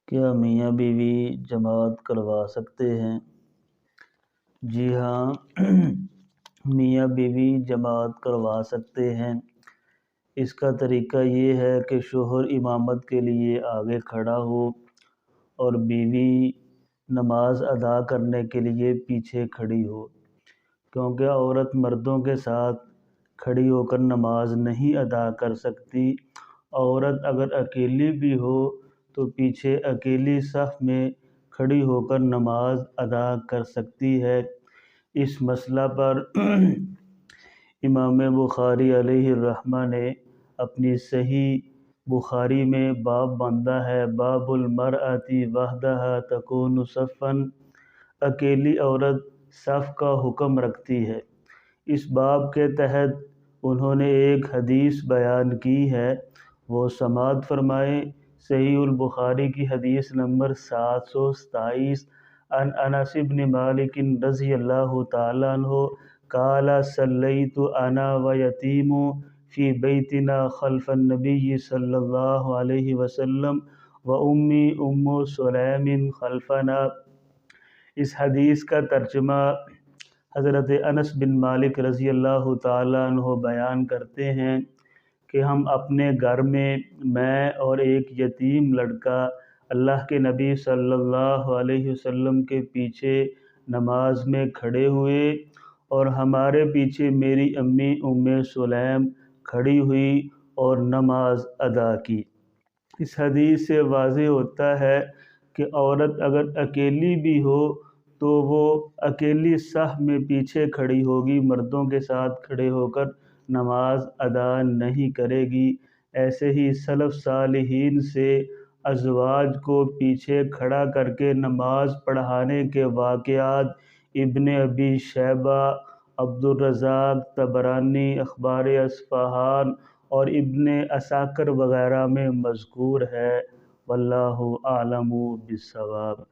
کیا میاں بیوی جماعت کروا سکتے ہیں؟ جی ہاں، میاں بیوی جماعت کروا سکتے ہیں۔ اس کا طریقہ یہ ہے کہ شوہر امامت کے لیے آگے کھڑا ہو اور بیوی نماز ادا کرنے کے لیے پیچھے کھڑی ہو، کیونکہ عورت مردوں کے ساتھ کھڑی ہو کر نماز نہیں ادا کر سکتی۔ عورت اگر اکیلی بھی ہو تو پیچھے اکیلی صف میں کھڑی ہو کر نماز ادا کر سکتی ہے۔ اس مسئلہ پر امام بخاری علیہ الرحمہ نے اپنی صحیح بخاری میں باب باندھا ہے، باب المرأۃ وحدہا تکون صفا، اکیلی عورت صف کا حکم رکھتی ہے۔ اس باب کے تحت انہوں نے ایک حدیث بیان کی ہے، وہ سماعت فرمائیں۔ صحیح البخاری کی حدیث نمبر 727، عن انس بن مالک رضی اللہ تعالیٰ عنہ قال صلیت انا ویتیم فی بیتنا خلف النبی صلی اللہ علیہ وسلم وامی ام سلیم خلفنا۔ اس حدیث کا ترجمہ حضرت انس بن مالک رضی اللہ تعالیٰ عنہ بیان کرتے ہیں کہ ہم اپنے گھر میں اور ایک یتیم لڑکا اللہ کے نبی صلی اللہ علیہ وسلم کے پیچھے نماز میں کھڑے ہوئے اور ہمارے پیچھے میری امی ام سلیم کھڑی ہوئی اور نماز ادا کی۔ اس حدیث سے واضح ہوتا ہے کہ عورت اگر اکیلی بھی ہو تو وہ اکیلی صف میں پیچھے کھڑی ہوگی، مردوں کے ساتھ کھڑے ہو کر نماز ادا نہیں کرے گی۔ ایسے ہی سلف صالحین سے ازواج کو پیچھے کھڑا کر کے نماز پڑھانے کے واقعات ابن ابی شیبہ، عبدالرزاق طبرانی، اخبار اصفہان اور ابن عساکر وغیرہ میں مذکور ہے۔ واللہ اعلم بالصواب۔